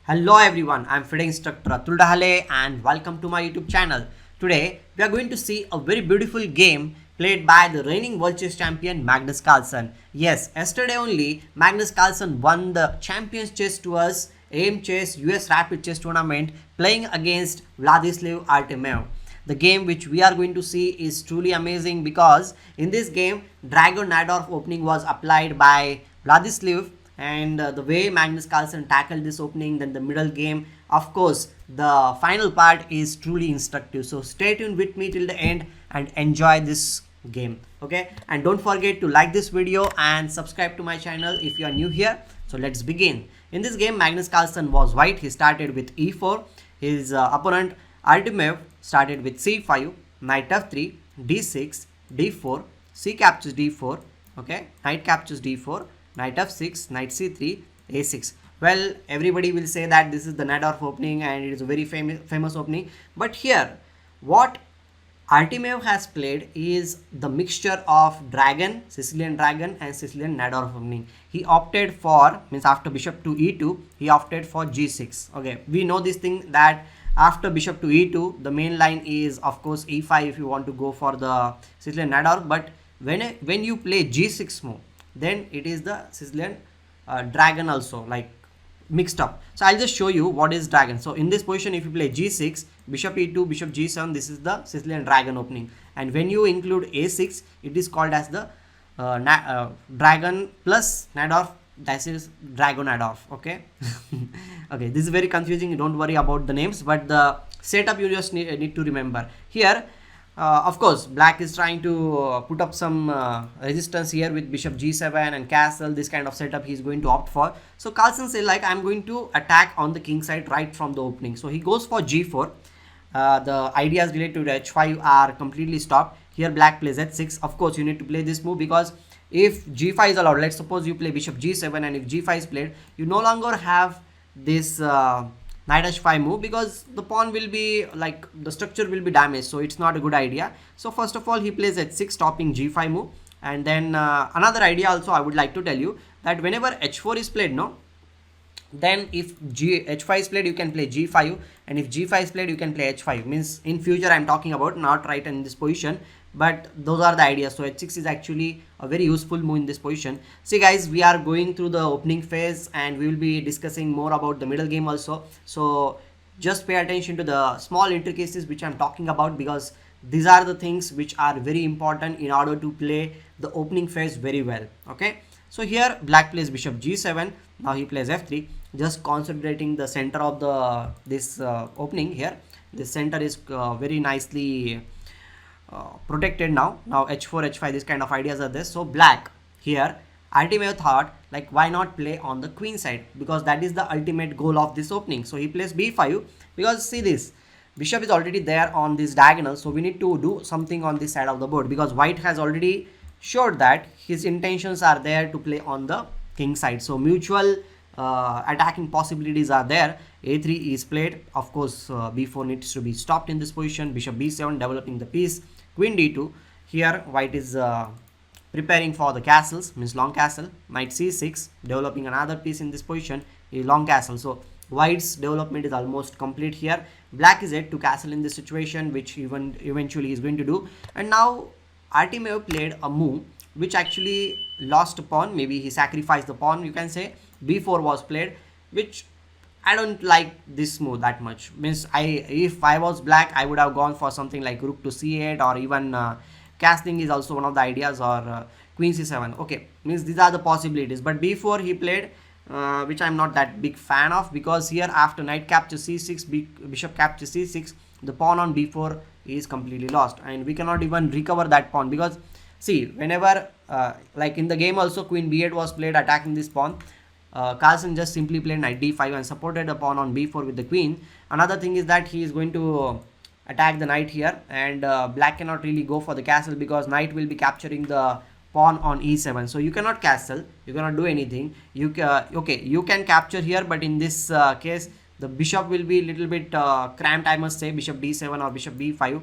Hello everyone, I'm Fide instructor Atul Dahale and welcome to my YouTube channel. Today we are going to see a very beautiful game played by the reigning world chess champion Magnus Carlsen. Yes, yesterday only Magnus Carlsen won the Champions Chess Tours Aimchess US Rapid Chess Tournament playing against Vladislav Artemiev. The game which we are going to see is truly amazing because in this game Drago Najdorf opening was applied by Vladislav, and the way Magnus Carlsen tackled this opening, then the middle game, of course the final part is truly instructive. So stay tuned with me till the end and enjoy this game. Okay, and don't forget to like this video and subscribe to my channel if you are new here. So let's begin. In this game Magnus Carlsen was white. He started with e4. His opponent Artemiev started with c5, knight f3, d6, d4, c captures d4, okay, knight captures d4, knight f6, knight c3, a6. Well, everybody will say that this is the Najdorf opening and it is a very famous opening. But here, what Artemiev has played is the mixture of Dragon, Sicilian Dragon and Sicilian Najdorf opening. He opted for, means after bishop to e2, he opted for g6. Okay, we know this thing that after bishop to e2, the main line is of course e5 if you want to go for the Sicilian Najdorf. But when you play g6 move, then it is the Sicilian Dragon also, like mixed up. So I'll just show you what is Dragon. So in this position, if you play g6, bishop e2, bishop g7, this is the Sicilian Dragon opening. And when you include a6, it is called as the Dragon plus Najdorf. That is Drago Najdorf. Okay. Okay, this is very confusing. Don't worry about the names, but the setup you just need to remember. Here, of course, black is trying to put up some resistance here with bishop g7 and castle. This kind of setup he is going to opt for. So Carlsen said, like, I'm going to attack on the king side right from the opening. So he goes for g4. The ideas related to h5 are completely stopped. Here black plays h6. Of course, you need to play this move because if g5 is allowed, let's suppose you play bishop g7 and if g5 is played, you no longer have this knight h5 move because the pawn will be like the structure will be damaged. So it's not a good idea. So first of all, he plays h6 stopping g5 move. And then another idea also I would like to tell you that whenever h4 is played, no, then if h5 is played, you can play g5, and if g5 is played, you can play h5. Means in future I'm talking about, not right in this position, but those are the ideas. So h6 is actually a very useful move in this position. See guys, we are going through the opening phase and we will be discussing more about the middle game also. So just pay attention to the small intricacies which I'm talking about, because these are the things which are very important in order to play the opening phase very well. Okay, so here black plays bishop g7. Now he plays f3, just concentrating the center of the this opening here. This center is very nicely protected now. Now h4, h5, this kind of ideas are there. So black here, Artemiev thought, like, why not play on the queen side, because that is the ultimate goal of this opening. So he plays b5 because see, this bishop is already there on this diagonal, so we need to do something on this side of the board, because white has already showed that his intentions are there to play on the king side. So mutual attacking possibilities are there. a3 is played. Of course, b4 needs to be stopped in this position. Bishop b7 developing the piece. Queen d2. Here white is preparing for the castles, means long castle. Knight c6 developing another piece in this position, a long castle. So white's development is almost complete here. Black is yet to castle in this situation, which even eventually is going to do. And now Artemiev played a move which actually lost a pawn. Maybe he sacrificed the pawn, you can say. b4 was played, which I don't like this move that much. Means if I was black, I would have gone for something like rook to c8, or even castling is also one of the ideas, or queen c7. Okay, means these are the possibilities. But b4 he played, which I'm not that big fan of, because here after knight captures c6, bishop captures c6, the pawn on b4 is completely lost, and we cannot even recover that pawn, because see, whenever like in the game also queen b8 was played attacking this pawn, Carlsen just simply played knight d5 and supported the pawn on b4 with the queen. Another thing is that he is going to attack the knight here, and black cannot really go for the castle because knight will be capturing the pawn on e7. So you cannot castle, you cannot do anything. You can capture here, but in this case the bishop will be little bit cramped, I must say. Bishop d7 or bishop b5,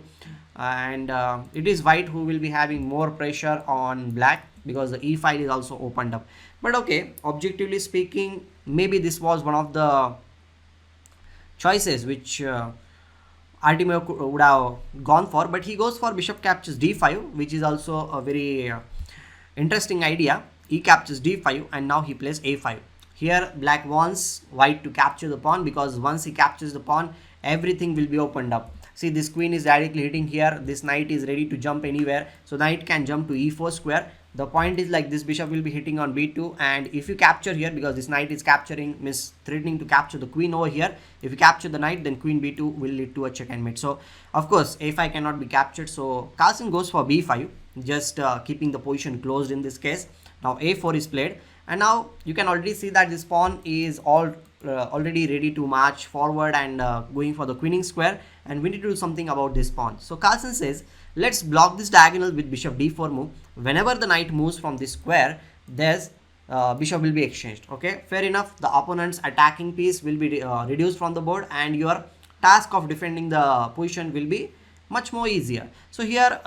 and it is white who will be having more pressure on black, because the e file is also opened up. But okay, objectively speaking, maybe this was one of the choices which Artemiev would have gone for, but he goes for bishop captures d5, which is also a very interesting idea. He captures d5 and now he plays a5. Here black wants white to capture the pawn, because once he captures the pawn, everything will be opened up. See, this queen is directly hitting here. This knight is ready to jump anywhere. So knight can jump to e4 square. The point is like this bishop will be hitting on b2, and if you capture here, because this knight is capturing, means threatening to capture the queen over here. If you capture the knight, then queen b2 will lead to a check and mate. So of course a5 cannot be captured. So Carlsen goes for b5, just keeping the position closed in this case. Now a4 is played, and now you can already see that this pawn is already ready to march forward and going for the queening square, and we need to do something about this pawn. So Carlsen says, let's block this diagonal with bishop d4 move. Whenever the knight moves from this square, this bishop will be exchanged. Okay, fair enough. The opponent's attacking piece will be reduced from the board, and your task of defending the position will be much more easier. So here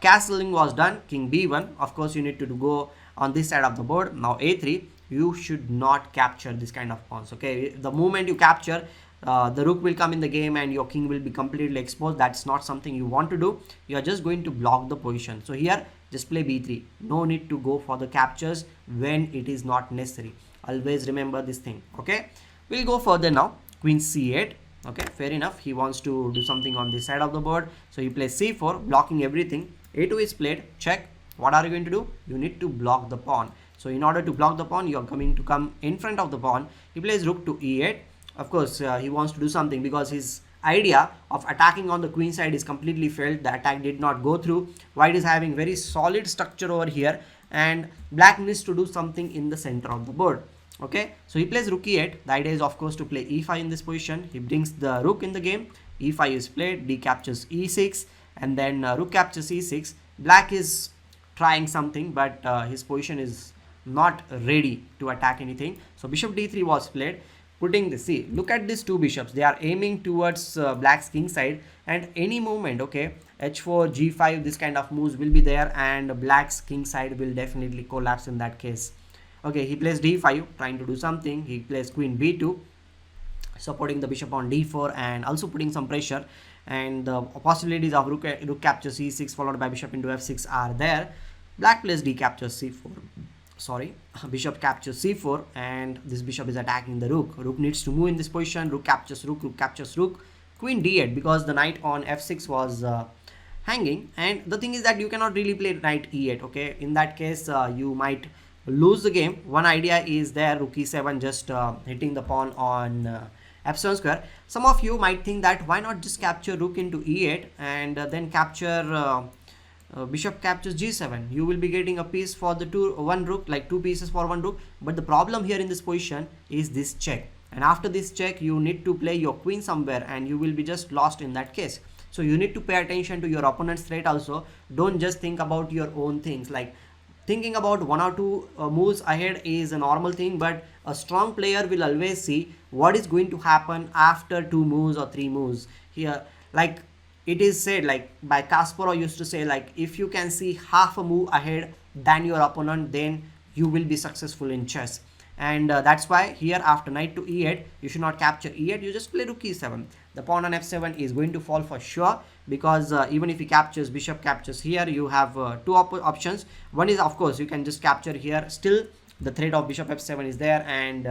castling was done, king b1. Of course you need to go on this side of the board. Now a3, you should not capture this kind of pawns. Okay, the moment you capture, the rook will come in the game and your king will be completely exposed. That's not something you want to do. You are just going to block the position. So here just play b3. No need to go for the captures when it is not necessary. Always remember this thing. Okay, we'll go further now. Queen c8. Okay, fair enough. He wants to do something on this side of the board, so he plays c4, blocking everything. a2 is played. Check. What are you going to do? You need to block the pawn. So in order to block the pawn, you are going to come in front of the pawn. He plays rook to e8. Of course he wants to do something, because his idea of attacking on the queen side is completely failed. The attack did not go through. White is having very solid structure over here, and black needs to do something in the center of the board. Okay, so he plays rook e8. The idea is of course to play e5 in this position. He brings the rook in the game. e5 is played. D captures e6, and then rook captures e6. Black is trying something, but his position is not ready to attack anything. So bishop d3 was played, putting the, see, look at these two bishops. They are aiming towards black's king side, and any movement, okay, h4, g5, this kind of moves will be there, and black's king side will definitely collapse in that case. Okay, he plays d5, trying to do something. He plays queen b2, supporting the bishop on d4 and also putting some pressure, and the possibilities of rook captures e6 followed by bishop into f6 are there. Black plays d captures c4, sorry, bishop captures c4, and this bishop is attacking the rook. Rook needs to move in this position. Rook captures rook, rook captures rook, queen d8, because the knight on f6 was hanging, and the thing is that you cannot really play knight e8. Okay, in that case you might lose the game. One idea is there, rook e7, just hitting the pawn on f7 square. Some of you might think that why not just capture rook into e8 and then capture bishop captures g7. You will be getting a piece for the one rook, like two pieces for one rook. But the problem here in this position is this check, and after this check you need to play your queen somewhere, and you will be just lost in that case. So you need to pay attention to your opponent's threat also. Don't just think about your own things. Like thinking about one or two moves ahead is a normal thing, but a strong player will always see what is going to happen after 2 moves or 3 moves. Here, like it is said, like by Kasparov used to say, like if you can see half a move ahead than your opponent, then you will be successful in chess. And that's why here after knight to e8, you should not capture e8, you just play rook e7. The pawn on f7 is going to fall for sure, because even if he captures, bishop captures here, you have two options. One is of course you can just capture here. Still the threat of bishop f7 is there, and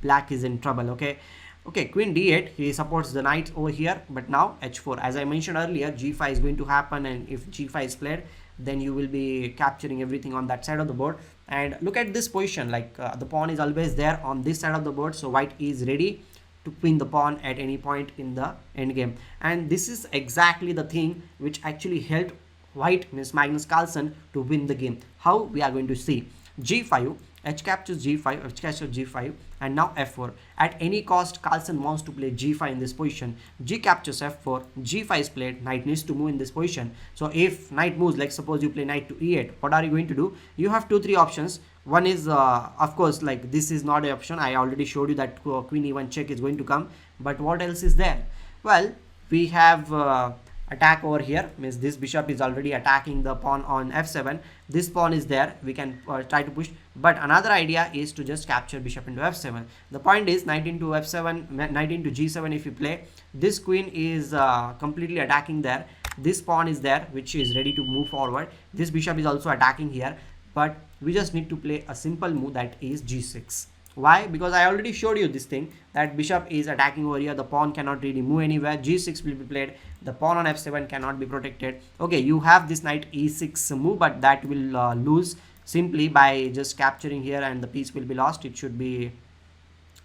black is in trouble. Okay, queen d8, he supports the knight over here, but now h4. As I mentioned earlier, g5 is going to happen, and if g5 is played, then you will be capturing everything on that side of the board. And look at this position, like the pawn is always there on this side of the board, so white is ready to pin the pawn at any point in the endgame. And this is exactly the thing which actually helped white, means Magnus Carlsen, to win the game. How? We are going to see. g5, h captures g5, h captures g5, and now f4. At any cost, Carlsen wants to play g5 in this position. G captures f4, g5 is played, knight needs to move in this position. So if knight moves, like suppose you play knight to e8, what are you going to do? You have 2-3 options. One is of course, like this is not an option. I already showed you that queen e1 check is going to come, but what else is there? Well, we have attack over here, means this bishop is already attacking the pawn on f7. This pawn is there, we can try to push, but another idea is to just capture bishop into f7. The point is knight into f7, knight into g7. If you play, this queen is completely attacking there, this pawn is there which is ready to move forward, this bishop is also attacking here, but we just need to play a simple move, that is g6. Why? Because I already showed you this thing, that bishop is attacking over here, the pawn cannot really move anywhere, g6 will be played, the pawn on f7 cannot be protected. Okay, you have this knight e6 move, but that will lose simply by just capturing here, and the piece will be lost. It should be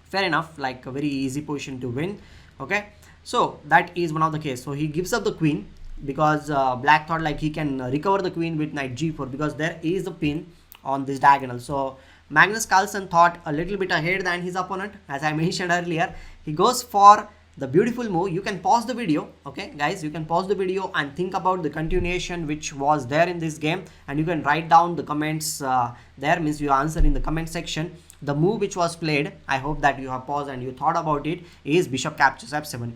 fair enough, like a very easy position to win. Okay, so that is one of the case. So he gives up the queen because black thought like he can recover the queen with knight g4, because there is a pin on this diagonal. So Magnus Carlsen thought a little bit ahead than his opponent. As I mentioned earlier, he goes for the beautiful move. You can pause the video, okay guys, you can pause the video and think about the continuation which was there in this game, and you can write down the comments there, means you answer in the comment section. The move which was played, I hope that you have paused and you thought about it, is bishop captures f7.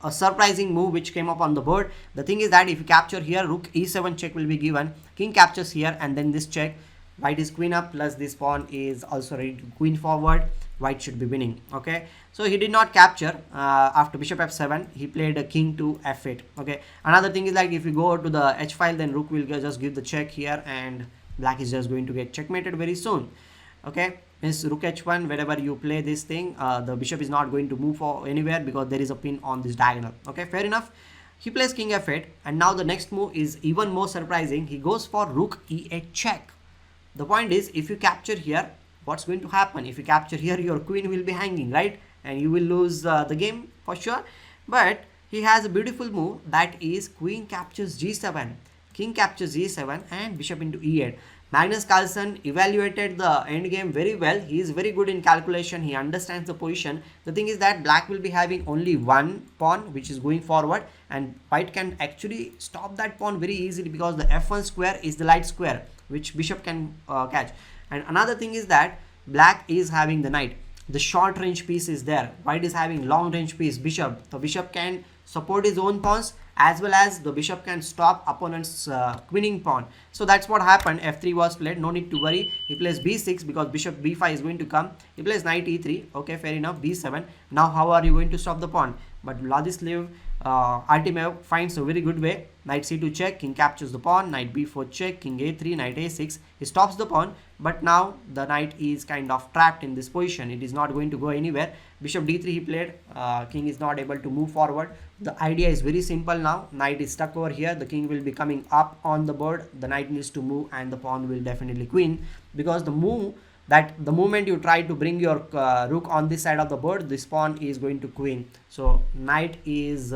A surprising move which came up on the board. The thing is that if you capture here, rook e7 check will be given, king captures here, and then this check, white is queen up, plus this pawn is also ready to queen forward, white should be winning. Okay, so he did not capture after bishop f7, he played a king to f8. Okay, another thing is like if you go to the h file, then rook will just give the check here, and black is just going to get checkmated very soon. Okay, means rook h1, wherever you play this thing, the bishop is not going to move for anywhere because there is a pin on this diagonal. Okay, fair enough. He plays king f8, and now the next move is even more surprising. He goes for rook e8 check. The point is, if you capture here, what's going to happen? If you capture here, your queen will be hanging, right? And you will lose the game for sure. But he has a beautiful move, that is queen captures g7, king captures g7, and bishop into e8. Magnus Carlsen evaluated the endgame very well. He is very good in calculation. He understands the position. The thing is that black will be having only one pawn which is going forward, and white can actually stop that pawn very easily because the f1 square is the light square which bishop can catch. And another thing is that black is having the knight. The short range piece is there. White is having long range piece, bishop. The bishop can support his own pawns, as well as the bishop can stop opponent's winning pawn. So that's what happened. f3 was played, no need to worry. He plays b6 because bishop b5 is going to come. He plays knight e3. Okay, fair enough. b7. Now how are you going to stop the pawn? But Vladislav Artemiev finds a very good way. Knight c2 check, king captures the pawn, knight b4 check, king a3, knight a6. He stops the pawn, but now the knight is kind of trapped in this position. It is not going to go anywhere. Bishop d3 he played, king is not able to move forward. The idea is very simple now. Knight is stuck over here, the king will be coming up on the board, the knight needs to move, and the pawn will definitely queen, because the move that the moment you try to bring your rook on this side of the board, this pawn is going to queen. So knight is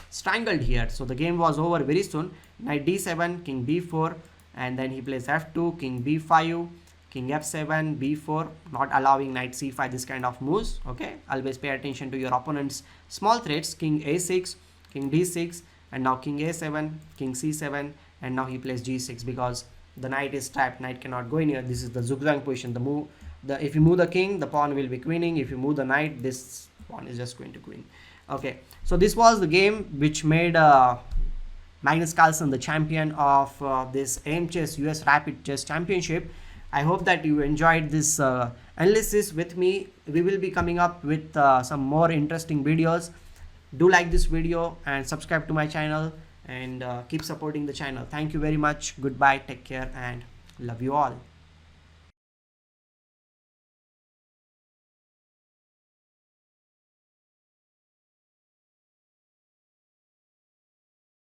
strangled here. So the game was over very soon. Knight d7, king b4, and then he plays f2, king b5, king f7, b4, not allowing knight c5, this kind of moves. Okay, always pay attention to your opponent's small threats. King a6, king d6, and now king a7, king c7, and now he plays g6 because the knight is trapped. Knight cannot go in here. This is the zugzwang position. The move, if you move the king, the pawn will be queening. If you move the knight, this pawn is just going to queen. Okay, so this was the game which made Magnus Carlsen the champion of this Aimchess US Rapid Chess Championship. I hope that you enjoyed this analysis with me. We will be coming up with some more interesting videos. Do like this video and subscribe to my channel, and keep supporting the channel. Thank you very much. Goodbye, take care, and love you all.